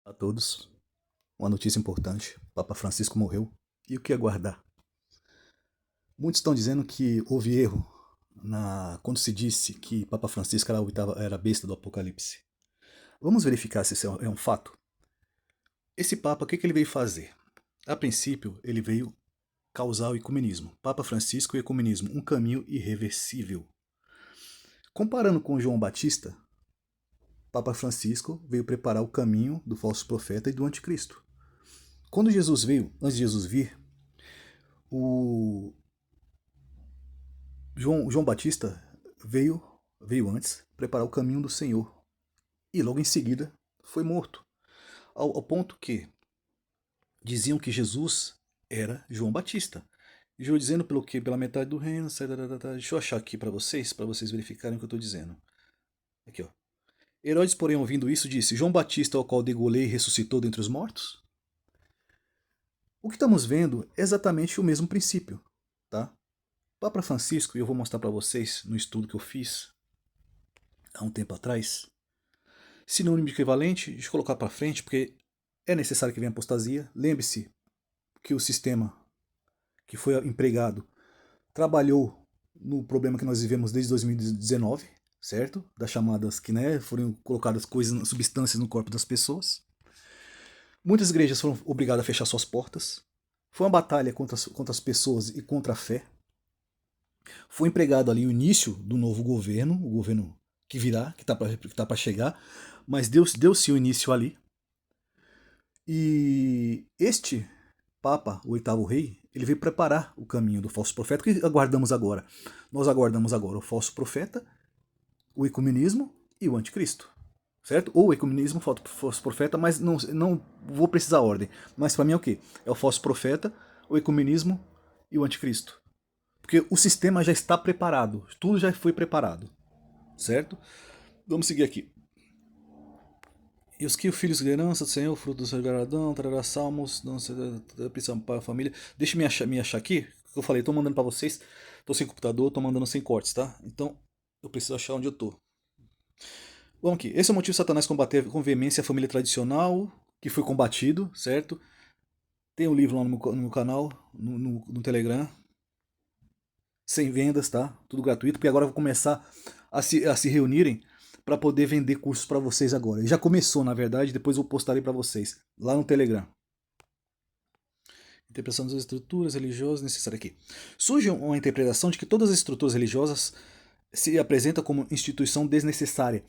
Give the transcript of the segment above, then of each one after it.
A todos, uma notícia importante: Papa Francisco morreu. E o que aguardar? Muitos estão dizendo que houve erro quando se disse que Papa Francisco era a besta do Apocalipse. Vamos verificar se isso é um fato? Esse Papa, o que ele veio fazer? A princípio, ele veio causar o ecumenismo. Papa Francisco e o ecumenismo, um caminho irreversível. Comparando com João Batista, Papa Francisco veio preparar o caminho do falso profeta e do anticristo. Quando Jesus veio, antes de Jesus vir, o João Batista veio antes preparar o caminho do Senhor e logo em seguida foi morto. Ao ponto que diziam que Jesus era João Batista. João dizendo pelo que? Pela metade do reino. Deixa eu achar aqui para vocês verificarem o que eu estou dizendo. Aqui, ó. Herodes, porém, ouvindo isso, disse: João Batista, ao qual degolei, ressuscitou dentre os mortos? O que estamos vendo é exatamente o mesmo princípio, tá? Papa Francisco, e eu vou mostrar para vocês no estudo que eu fiz há um tempo atrás, sinônimo de equivalente, deixa eu colocar para frente, porque é necessário que venha apostasia. Lembre-se que o sistema que foi empregado trabalhou no problema que nós vivemos desde 2019, certo? Das chamadas que foram colocadas coisas, substâncias no corpo das pessoas. Muitas igrejas foram obrigadas a fechar suas portas. Foi uma batalha contra as pessoas e contra a fé. Foi empregado ali o início do novo governo, o governo que virá, que está para chegar, mas deu-se o início ali. E este Papa, o oitavo rei, ele veio preparar o caminho do falso profeta. O que aguardamos agora? Nós aguardamos agora o falso profeta, o ecumenismo e o anticristo. Certo? Ou o ecumenismo, o falso profeta, mas não vou precisar a ordem. Mas para mim é o quê? É o falso profeta, o ecumenismo e o anticristo. Porque o sistema já está preparado, tudo já foi preparado, certo? Vamos seguir aqui. E os que o filhos de herança do Senhor, fruto do seu galardão, trará salmos, não se prisão para a família. Deixa eu me achar aqui, que eu falei, estou mandando para vocês, estou sem computador, estou mandando sem cortes, tá? Então eu preciso achar onde eu estou. Vamos aqui. Esse é o motivo de Satanás combater com veemência a família tradicional, que foi combatido, certo? Tem um livro lá no meu canal, no Telegram, sem vendas, tá? Tudo gratuito, porque agora eu vou começar a se reunirem para poder vender cursos para vocês agora. Já começou, na verdade, depois eu postarei para vocês lá no Telegram. Interpretação das estruturas religiosas necessárias aqui. Surge uma interpretação de que todas as estruturas religiosas se apresentam como instituição desnecessária.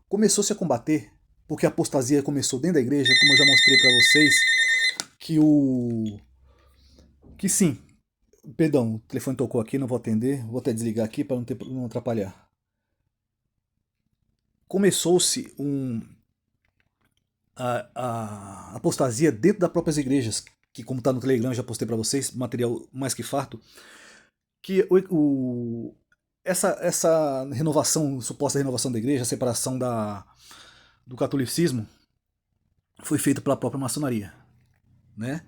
Começou-se a combater, porque a apostasia começou dentro da igreja, como eu já mostrei para vocês, que sim. Perdão, o telefone tocou aqui, não vou atender. Vou até desligar aqui para não atrapalhar. Começou-se a apostasia dentro das próprias igrejas, que como está no Telegram, já postei para vocês, material mais que farto, que essa renovação, suposta renovação da igreja, a separação do catolicismo, foi feita pela própria maçonaria, né?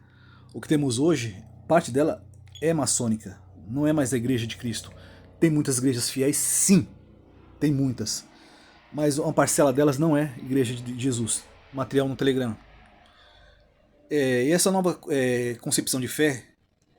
O que temos hoje, parte dela é maçônica, não é mais a igreja de Cristo. Tem muitas igrejas fiéis, sim, tem muitas, mas uma parcela delas não é igreja de Jesus. Material no Telegram. E essa nova concepção de fé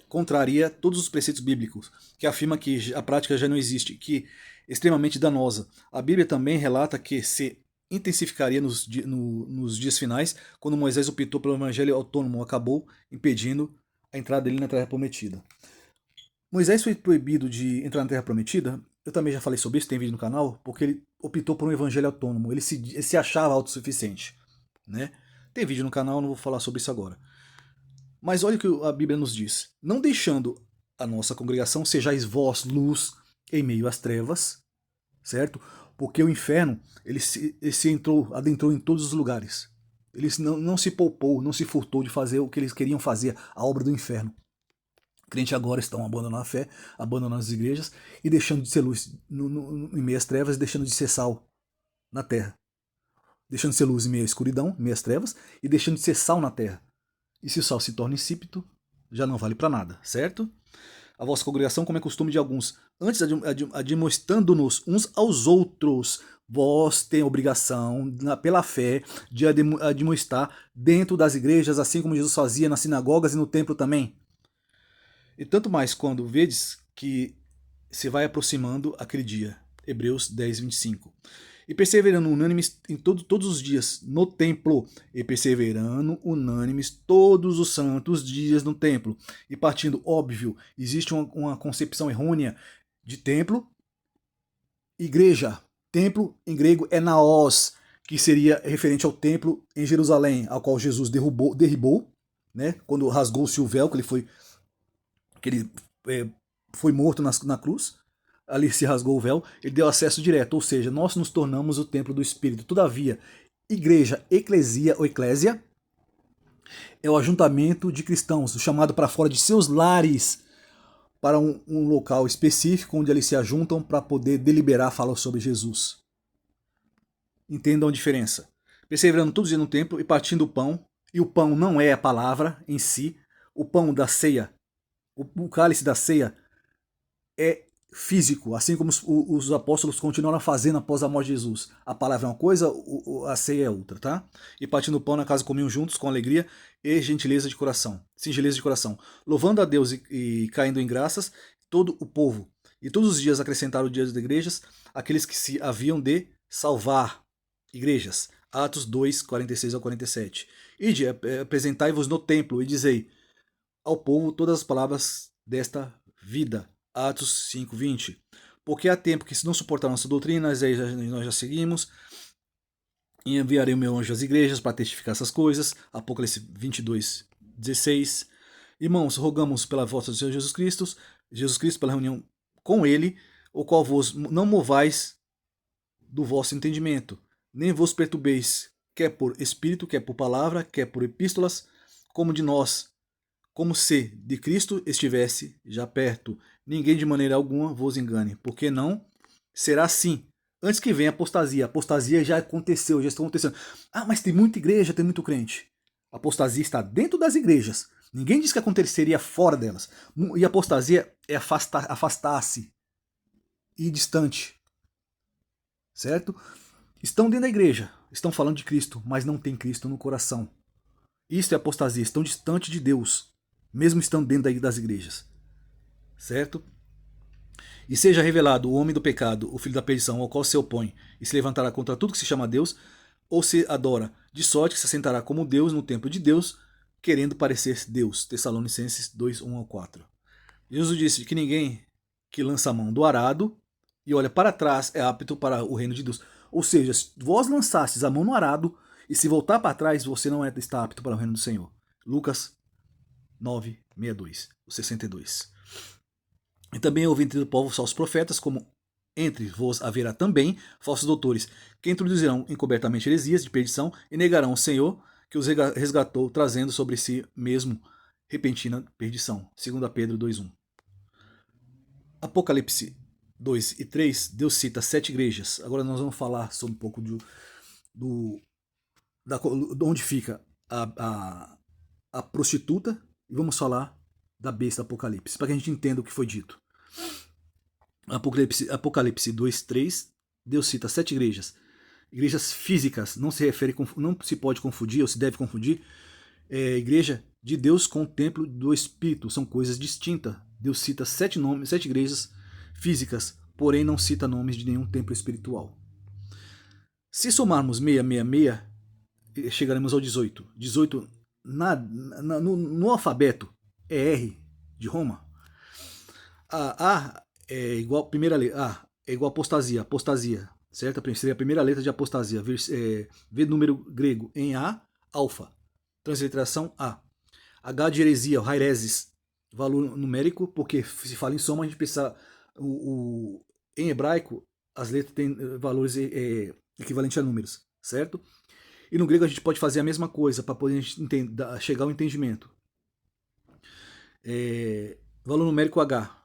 contraria todos os preceitos bíblicos, que afirma que a prática já não existe, que é extremamente danosa. A Bíblia também relata que se intensificaria nos dias finais, quando Moisés optou pelo evangelho autônomo, acabou impedindo a entrada dele na Terra Prometida. Moisés foi proibido de entrar na Terra Prometida, eu também já falei sobre isso, tem vídeo no canal, porque ele optou por um evangelho autônomo, ele se achava autossuficiente, né? Tem vídeo no canal, não vou falar sobre isso agora. Mas olha o que a Bíblia nos diz. Não deixando a nossa congregação, sejais vós luz em meio às trevas, certo? Porque o inferno, ele adentrou em todos os lugares. Ele não se poupou, não se furtou de fazer o que eles queriam fazer, a obra do inferno. Crentes agora estão abandonando a fé, abandonando as igrejas e deixando de ser luz em meio às trevas e deixando de ser sal na terra. Deixando de ser luz em meio à escuridão, em meio às trevas, e deixando de ser sal na terra. E se o sal se torna insípido, já não vale para nada, certo? A vossa congregação, como é costume de alguns, antes admoestando-nos uns aos outros, Vós tem a obrigação, pela fé, de admoestar dentro das igrejas, assim como Jesus fazia nas sinagogas e no templo também. E tanto mais quando vedes que se vai aproximando aquele dia. Hebreus 10, 25. E perseverando unânimes em todos os dias no templo, e perseverando unânimes todos os santos dias no templo. E partindo, óbvio, existe uma concepção errônea de templo, igreja. Templo em grego é naos, que seria referente ao templo em Jerusalém, ao qual Jesus derribou, né, quando rasgou-se o véu, que ele foi morto na cruz. Ali se rasgou o véu, ele deu acesso direto, ou seja, nós nos tornamos o templo do Espírito. Todavia, igreja, eclesia ou eclésia, é o ajuntamento de cristãos, chamado para fora de seus lares, para um local específico, onde eles se ajuntam para poder deliberar, falar sobre Jesus. Entendam a diferença. Perseverando todos os dias no templo e partindo o pão, e o pão não é a palavra em si, o pão da ceia, o cálice da ceia é físico, assim como os apóstolos continuaram fazendo após a morte de Jesus. A palavra é uma coisa, a ceia é outra, tá? E partindo o pão na casa comiam juntos com alegria e gentileza de coração, singeleza de coração, louvando a Deus e caindo em graças todo o povo. E todos os dias acrescentaram o dia das igrejas aqueles que se haviam de salvar. Igrejas. Atos 2, 46 ao 47. Ide, apresentai-vos no templo e dizei ao povo todas as palavras desta vida. Atos 5, 20. Porque há tempo que se não suportar nossa doutrina, nós já seguimos, e enviarei o meu anjo às igrejas para testificar essas coisas. Apocalipse 22, 16. Irmãos, rogamos pela vossa do Senhor Jesus Cristo, pela reunião com ele, o qual vos não movais do vosso entendimento, nem vos perturbeis, quer por espírito, quer por palavra, quer por epístolas, como de nós, como se de Cristo estivesse já perto. Ninguém de maneira alguma vos engane, porque não será assim. Antes que venha a apostasia. A apostasia já aconteceu, já está acontecendo. Ah, mas tem muita igreja, tem muito crente. A apostasia está dentro das igrejas. Ninguém diz que aconteceria fora delas. E a apostasia é afastar-se, ir distante. Certo? Estão dentro da igreja, estão falando de Cristo, mas não tem Cristo no coração. Isso é apostasia, estão distante de Deus, mesmo estando dentro das igrejas. Certo? E seja revelado o homem do pecado, o filho da perdição, ao qual se opõe, e se levantará contra tudo que se chama Deus, ou se adora, de sorte que se assentará como Deus no templo de Deus, querendo parecer Deus. Tessalonicenses 2, 1 ao 4. Jesus disse que ninguém que lança a mão do arado e olha para trás é apto para o reino de Deus. Ou seja, se vós lançastes a mão no arado e se voltar para trás, você não está apto para o reino do Senhor. Lucas 9, 62, 62. E também houve entre o povo falsos profetas, como entre vós haverá também falsos doutores, que introduzirão encobertamente heresias de perdição e negarão o Senhor que os resgatou, trazendo sobre si mesmo repentina perdição. 2 Pedro 2:1. Apocalipse 2 e 3, Deus cita 7 igrejas. Agora nós vamos falar sobre um pouco de onde fica a prostituta e vamos falar da besta Apocalipse, para que a gente entenda o que foi dito. Apocalipse 2, 3, Deus cita 7 igrejas. Igrejas físicas, não se pode confundir, ou se deve confundir, igreja de Deus com o templo do Espírito, são coisas distintas. Deus cita 7 igrejas físicas, porém não cita nomes de nenhum templo espiritual. Se somarmos 666, chegaremos ao 18. 18 no alfabeto é R de Roma. A é igual primeira letra. A é igual apostasia, certo? Seria a primeira letra de apostasia. V número grego em A, alfa. Transliteração A. H de heresia, o haireses, valor numérico, porque se fala em soma, a gente precisa. Em hebraico, as letras têm valores equivalentes a números, certo? E no grego a gente pode fazer a mesma coisa para poder chegar ao entendimento. Valor numérico H.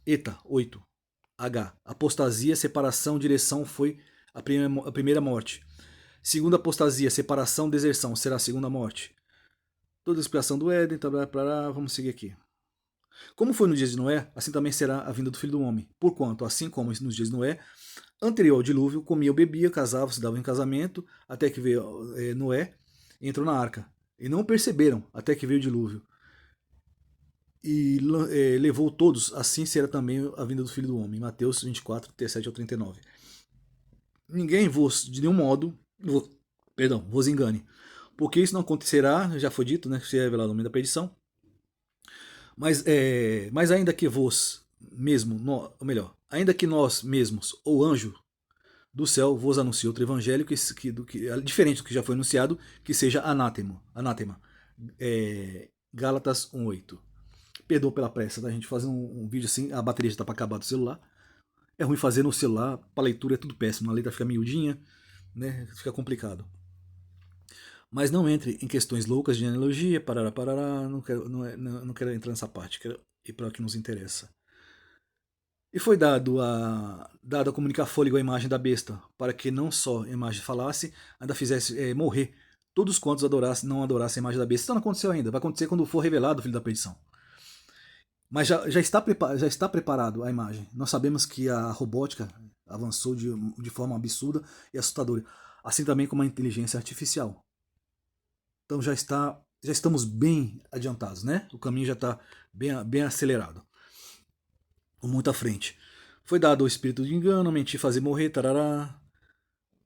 Eta, 8. H. Apostasia, separação, direção foi a primeira morte. Segunda apostasia, separação, deserção, será a segunda morte. Toda a expiação do Éden, vamos seguir aqui. Como foi nos dias de Noé, assim também será a vinda do Filho do Homem. Porquanto, assim como nos dias de Noé, anterior ao dilúvio, comia ou bebia, casava, se dava em casamento, até que veio Noé e entrou na arca. E não perceberam até que veio o dilúvio. E levou todos, assim será também a vinda do Filho do Homem. Mateus 24, 37 ao 39. Ninguém vos, de nenhum modo, vos engane, porque isso não acontecerá, já foi dito, né, que se é revelado no momento da perdição, mas ainda que vos mesmo, ou melhor, ainda que nós mesmos, ou anjo do céu, vos anuncie outro evangelho diferente do que já foi anunciado, que seja anátema. Gálatas 1:8. Perdoa pela pressa, tá? A gente fazer um vídeo assim, a bateria já tá para acabar do celular. É ruim fazer no celular, para leitura é tudo péssimo, a letra fica miudinha, né? Fica complicado. Mas não entre em questões loucas de analogia, parará, não quero entrar nessa parte, quero ir para o que nos interessa. E foi dado a comunicar fôlego à imagem da besta, para que não só a imagem falasse, ainda fizesse morrer todos quantos não adorassem a imagem da besta. Isso não aconteceu ainda, vai acontecer quando for revelado o Filho da Perdição. Mas já está preparado a imagem. Nós sabemos que a robótica avançou de forma absurda e assustadora, assim também como a inteligência artificial. Então já estamos bem adiantados, né? O caminho já está bem acelerado, com muita frente. Foi dado o espírito de engano, mentir, fazer morrer, tarará.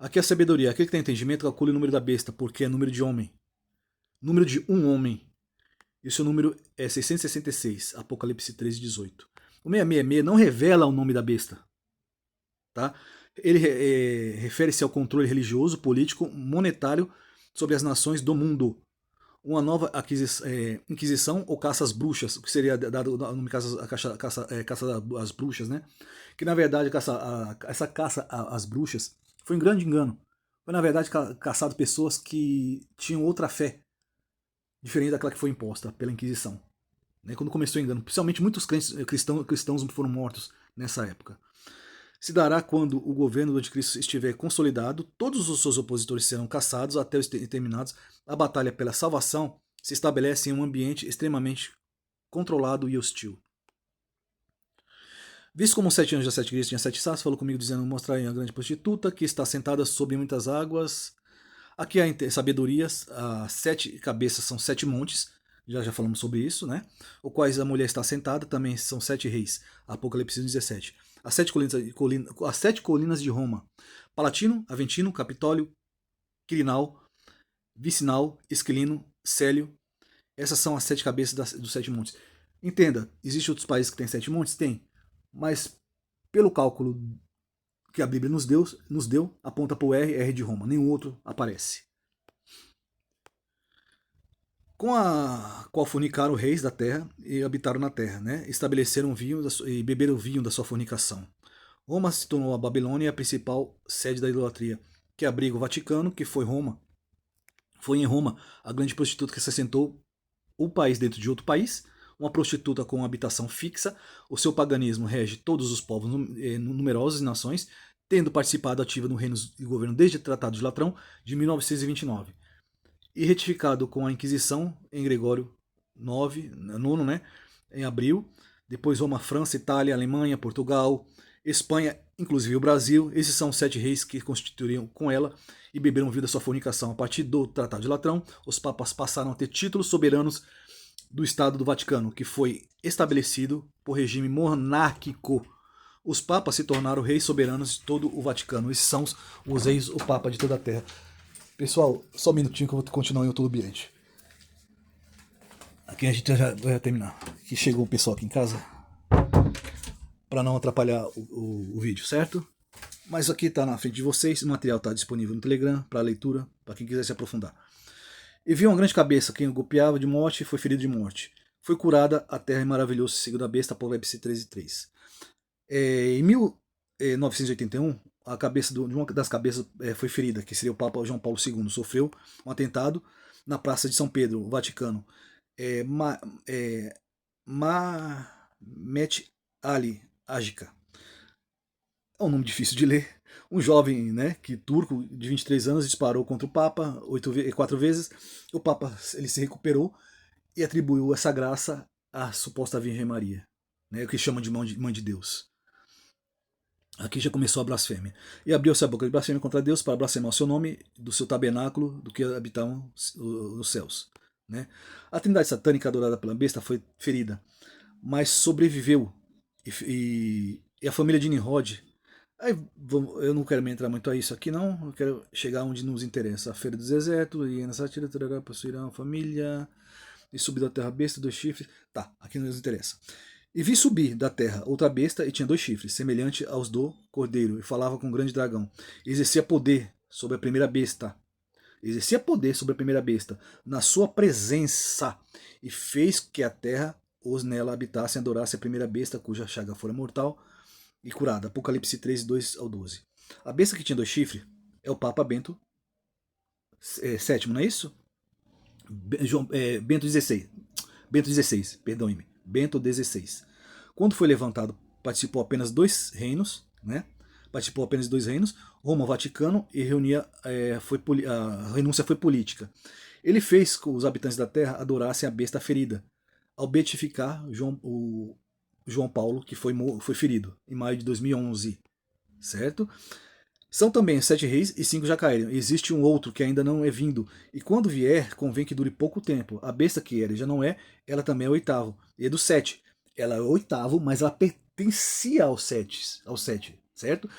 Aqui é a sabedoria. Aquele que tem entendimento calcule o número da besta, porque é número de homem. Número de um homem. E o seu número é 666, Apocalipse 13:18. O 666 não revela o nome da besta. Tá? Ele refere-se ao controle religioso, político, monetário sobre as nações do mundo. Uma nova inquisição ou caça às bruxas, o que seria dado o nome caça às bruxas, né? Que na verdade essa caça às bruxas foi um grande engano. Foi na verdade caçado pessoas que tinham outra fé, diferente daquela que foi imposta pela Inquisição. Né? Quando começou o engano, principalmente muitos cristãos foram mortos nessa época. Se dará quando o governo do anticristo estiver consolidado, todos os seus opositores serão caçados até os terminados. A batalha pela salvação se estabelece em um ambiente extremamente controlado e hostil. Visto como os 7 anjos das 7 igrejas tinham 7 sás, falou comigo dizendo: mostrai a grande prostituta que está sentada sobre muitas águas. Aqui há sabedoria, as 7 cabeças são 7 montes, já falamos sobre isso, né? Os quais a mulher está sentada, também são 7 reis, Apocalipse 17. As 7 colinas de Roma: Palatino, Aventino, Capitólio, Quirinal, Vicinal, Esquilino, Célio. Essas são as 7 cabeças dos 7 montes. Entenda, existem outros países que têm 7 montes? Tem. Mas pelo cálculo que a Bíblia nos deu aponta para o R de Roma. Nenhum outro aparece. Com a qual fornicaram reis da terra e habitaram na terra, né? Estabeleceram vinho e beberam vinho da sua fornicação. Roma se tornou a Babilônia a principal sede da idolatria, que abriga o Vaticano, que foi Roma. Foi em Roma a grande prostituta que se assentou o país dentro de outro país, uma prostituta com habitação fixa. O seu paganismo rege todos os povos numerosos e nações, tendo participado ativa no reino e governo desde o Tratado de Latrão de 1929. E retificado com a Inquisição em Gregório IX, né, em abril. Depois Roma, França, Itália, Alemanha, Portugal, Espanha, inclusive o Brasil. Esses são os 7 reis que constituiriam com ela e beberam vinho da sua fornicação. A partir do Tratado de Latrão, os papas passaram a ter títulos soberanos do Estado do Vaticano, que foi estabelecido por regime monárquico. Os papas se tornaram reis soberanos de todo o Vaticano. Esses são os reis, o papa de toda a terra. Pessoal, só um minutinho que eu vou continuar em outro ambiente. Aqui a gente já vai terminar. Aqui chegou o pessoal aqui em casa, para não atrapalhar o vídeo, certo? Mas aqui está na frente de vocês, o material está disponível no Telegram para leitura, para quem quiser se aprofundar. E viu uma grande cabeça, quem o golpeava de morte foi ferido de morte. Foi curada a terra e maravilhoso sigo da besta, Apocalipse 13:3. Em 1981, a cabeça de uma das cabeças foi ferida, que seria o Papa João Paulo II, sofreu um atentado na Praça de São Pedro, Vaticano. Mehmet Ali Agica. É um nome difícil de ler. Um jovem, né, turco de 23 anos disparou contra o Papa 4 vezes. O Papa ele se recuperou e atribuiu essa graça à suposta Virgem Maria, né, o que chama de mãe de Deus. Aqui já começou a blasfêmia. E abriu-se a boca de blasfêmia contra Deus para blasfemar o seu nome, do seu tabernáculo, do que habitavam os céus. Né? A trindade satânica adorada pela besta foi ferida, mas sobreviveu. E a família de Nimrod. Aí, eu não quero me entrar muito a isso aqui, não. Eu quero chegar onde nos interessa. A feira do deserto, e nessa tira possuirá uma família, e subir da terra besta, 2 chifres. Tá, aqui não nos interessa. E vi subir da terra outra besta, e tinha 2 chifres, semelhante aos do cordeiro, e falava com um grande dragão. E exercia poder sobre a primeira besta. Exercia poder sobre a primeira besta, na sua presença, e fez que a terra os nela habitassem e adorassem a primeira besta, cuja chaga fora mortal, e curada. Apocalipse 3, 2 ao 12. A besta que tinha 2 chifres é o Papa Bento VII, não é isso? Bento XVI. Bento XVI, perdoe-me. Bento XVI. Quando foi levantado, participou apenas 2 reinos, né? Participou apenas de 2 reinos, Roma, Vaticano, e a renúncia foi política. Ele fez com os habitantes da terra adorassem a besta ferida, ao beatificar João Paulo, que foi ferido em maio de 2011, certo? São também 7 reis e 5 já caíram. Existe um outro que ainda não é vindo. E quando vier, convém que dure pouco tempo. A besta que era e já não é, ela também é o 8º. E é do 7. Ela é o 8º, mas ela pertencia ao sete, certo?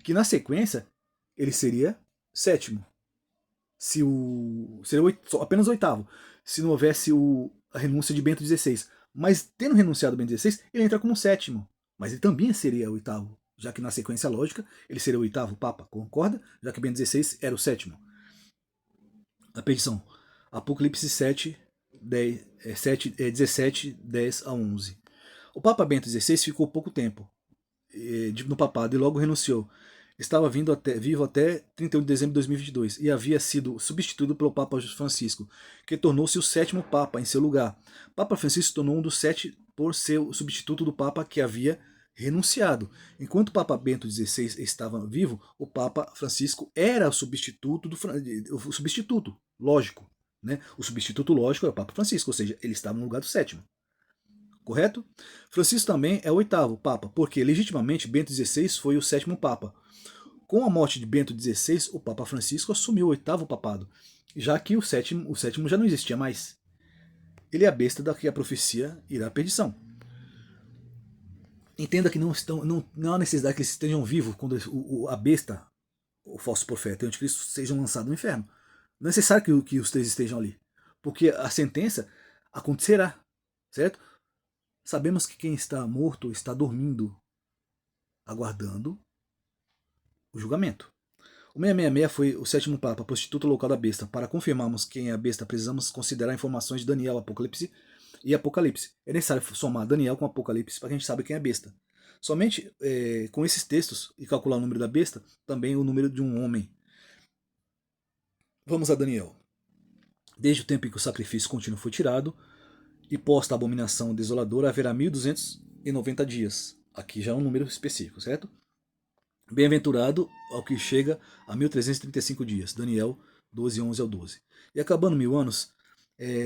Que na sequência, ele seria 7º. Seria apenas 8º. Se não houvesse a renúncia de Bento XVI. Mas tendo renunciado Bento XVI, ele entra como 7º. Mas ele também seria o 8º, já que na sequência lógica ele seria o 8º Papa, concorda? Já que Bento XVI era o 7º. A petição. Apocalipse 7, 10, 17, 10 a 11. O Papa Bento XVI ficou pouco tempo no papado e logo renunciou. Estava vivo até 31 de dezembro de 2022 e havia sido substituído pelo Papa Francisco, que tornou-se o 7º Papa em seu lugar. Papa Francisco se tornou um dos 7 por ser o substituto do Papa que havia renunciado. Enquanto o Papa Bento XVI estava vivo, o Papa Francisco era o substituto o substituto, lógico. Né? O substituto lógico é o Papa Francisco, ou seja, ele estava no lugar do 7º. Correto? Francisco também é o 8º Papa, porque legitimamente Bento XVI foi o 7º Papa. Com a morte de Bento XVI, o Papa Francisco assumiu o 8º papado, já que o sétimo já não existia mais. Ele é a besta da que a profecia irá à perdição. Entenda que não há necessidade que eles estejam vivos quando a besta, o falso profeta e o anticristo sejam lançados no inferno. Não é necessário que os 3 estejam ali, porque a sentença acontecerá, certo? Sabemos que quem está morto está dormindo, aguardando o julgamento. O 666 foi o 7º Papa, prostituto local da besta. Para confirmarmos quem é a besta, precisamos considerar informações de Daniel, Apocalipse e Apocalipse. É necessário somar Daniel com Apocalipse para que a gente saiba quem é a besta. Somente com esses textos e calcular o número da besta, também o número de um homem. Vamos a Daniel. Desde o tempo em que o sacrifício contínuo foi tirado e posta a abominação desoladora, haverá 1290 dias. Aqui já é um número específico, certo? Bem-aventurado ao que chega a 1335 dias. Daniel 12, 11 ao 12. E acabando 1000 anos,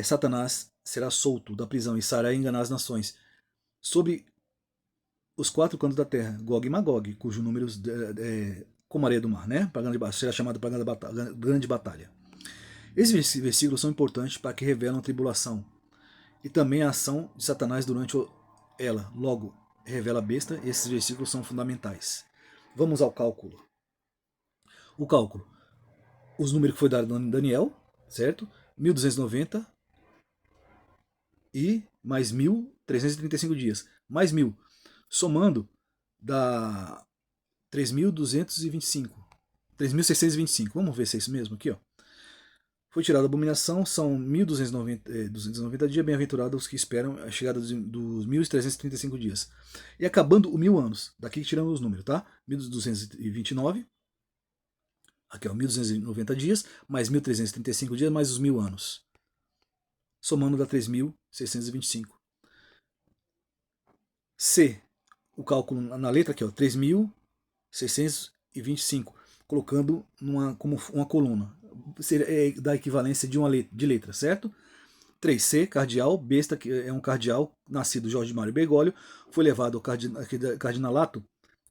Satanás será solto da prisão e sairá a enganar as nações sobre os 4 cantos da terra, Gog e Magog, cujo número como areia do mar, né? Será chamado para grande batalha. Esses versículos são importantes para que revelam a tribulação e também a ação de Satanás durante ela. Logo, revela a besta e esses versículos são fundamentais. Vamos ao cálculo. O cálculo. Os números que foi dado em Daniel, certo? 1290 e mais 1335 dias. Mais 1000. Somando, dá 3225. 3625. Vamos ver se é isso mesmo aqui, ó. Foi tirada a abominação, são 1290 dias, bem-aventurados os que esperam a chegada dos 1335 dias. E acabando os 1000 anos, daqui tirando os números, tá? 1229, aqui ó, 1290 dias, mais 1335 dias, mais os 1000 anos. Somando dá 3625. C, o cálculo na letra aqui, ó, 3625, colocando como uma coluna. Da equivalência de letra, certo? 3C, cardeal, besta, que é um cardeal nascido Jorge Mário Bergoglio, foi levado ao cardinalato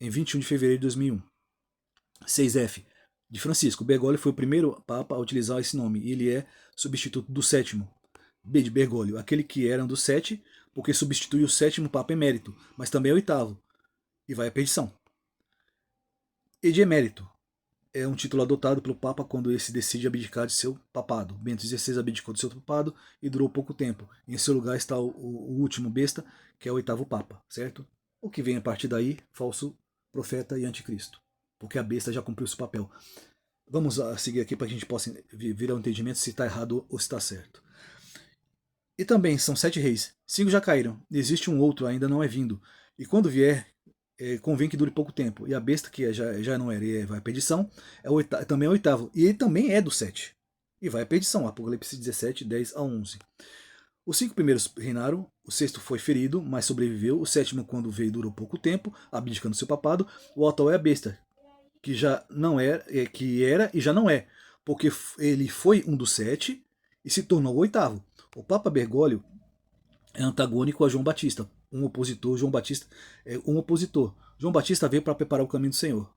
em 21 de fevereiro de 2001. 6F, de Francisco. Bergoglio foi o primeiro papa a utilizar esse nome, e ele é substituto do sétimo. B, de Bergoglio, aquele que era um dos 7, porque substitui o sétimo papa emérito, mas também é o oitavo, e vai à perdição. E de emérito, é um título adotado pelo Papa quando esse decide abdicar de seu papado. Bento XVI abdicou de seu papado e durou pouco tempo. Em seu lugar está o último besta, que é o oitavo Papa, certo? O que vem a partir daí, falso profeta e anticristo, porque a besta já cumpriu seu papel. Vamos seguir aqui para que a gente possa vir ao entendimento se está errado ou se está certo. E também são 7 reis. 5 já caíram. Existe um outro, ainda não é vindo. E quando vier, convém que dure pouco tempo. E a besta, que já não era e vai à perdição, também é o oitavo. E ele também é do 7. E vai à perdição. Apocalipse 17, 10 a 11. Os 5 primeiros reinaram, o sexto foi ferido, mas sobreviveu. O sétimo, quando veio, durou pouco tempo, abdicando seu papado. O atual é a besta, que já não era, que era e já não é, porque ele foi um dos 7 e se tornou o oitavo. O Papa Bergoglio é antagônico a João Batista, um opositor. João Batista é um opositor. João Batista veio para preparar o caminho do Senhor.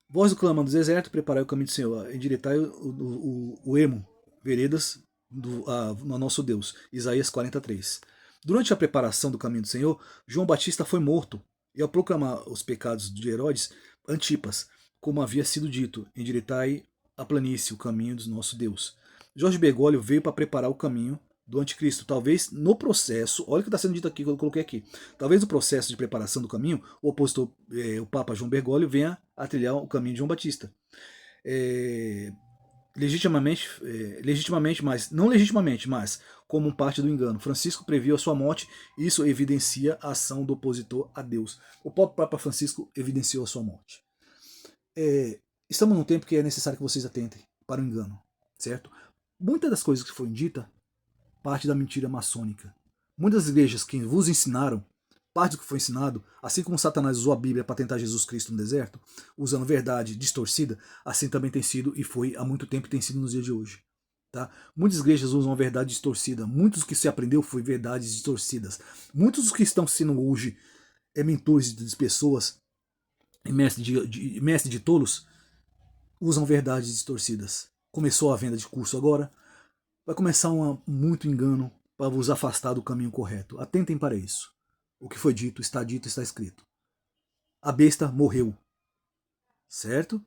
Voz do clamando do deserto, preparai o caminho do Senhor, endireitai o ermo, veredas no nosso Deus. Isaías 43. Durante a preparação do caminho do Senhor, João Batista foi morto, e ao proclamar os pecados de Herodes Antipas, como havia sido dito, endireitai a planície, o caminho do nosso Deus. Jorge Bergoglio veio para preparar o caminho do anticristo. Talvez no processo, olha o que está sendo dito aqui, que eu coloquei aqui, talvez no processo de preparação do caminho, o opositor, o Papa João Bergoglio, venha a trilhar o caminho de João Batista. Legitimamente, mas não legitimamente, mas como parte do engano. Francisco previu a sua morte, e isso evidencia a ação do opositor a Deus. O próprio Papa Francisco evidenciou a sua morte. Estamos num tempo que é necessário que vocês atentem para o engano, certo? Muitas das coisas que foram ditas parte da mentira maçônica. Muitas igrejas que vos ensinaram, parte do que foi ensinado, assim como Satanás usou a Bíblia para tentar Jesus Cristo no deserto, usando verdade distorcida, assim também tem sido e foi há muito tempo e tem sido nos dias de hoje. Tá? Muitas igrejas usam a verdade distorcida, muitos que se aprendeu foi verdades distorcidas. Muitos dos que estão sendo hoje mentores de pessoas e mestre de tolos usam verdades distorcidas. Começou a venda de curso agora, vai começar muito engano para vos afastar do caminho correto. Atentem para isso. O que foi dito, está escrito. A besta morreu. Certo?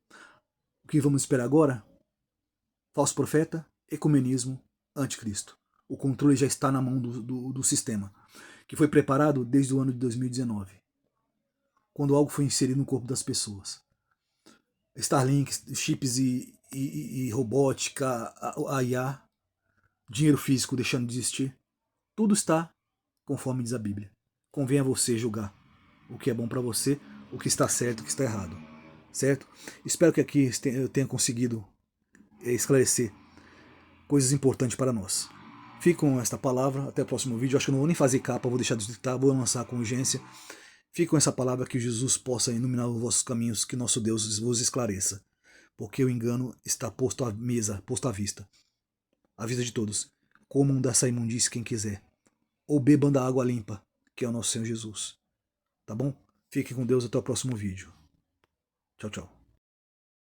O que vamos esperar agora? Falso profeta, ecumenismo, anticristo. O controle já está na mão do sistema, que foi preparado desde o ano de 2019, quando algo foi inserido no corpo das pessoas. Starlink, chips e robótica, a IA, dinheiro físico deixando de existir, tudo está conforme diz a Bíblia. Convém a você julgar o que é bom para você, o que está certo e o que está errado. Certo? Espero que aqui eu tenha conseguido esclarecer coisas importantes para nós. Fique com esta palavra, até o próximo vídeo. Acho que eu não vou nem fazer capa, vou deixar de editar, vou lançar com urgência. Fique com essa palavra, que Jesus possa iluminar os vossos caminhos, que nosso Deus vos esclareça. Porque o engano está posto à mesa, posto à vista de todos. Comam dessa imundície quem quiser, ou bebam da água limpa, que é o nosso Senhor Jesus. Tá bom? Fique com Deus, até o próximo vídeo. Tchau, tchau.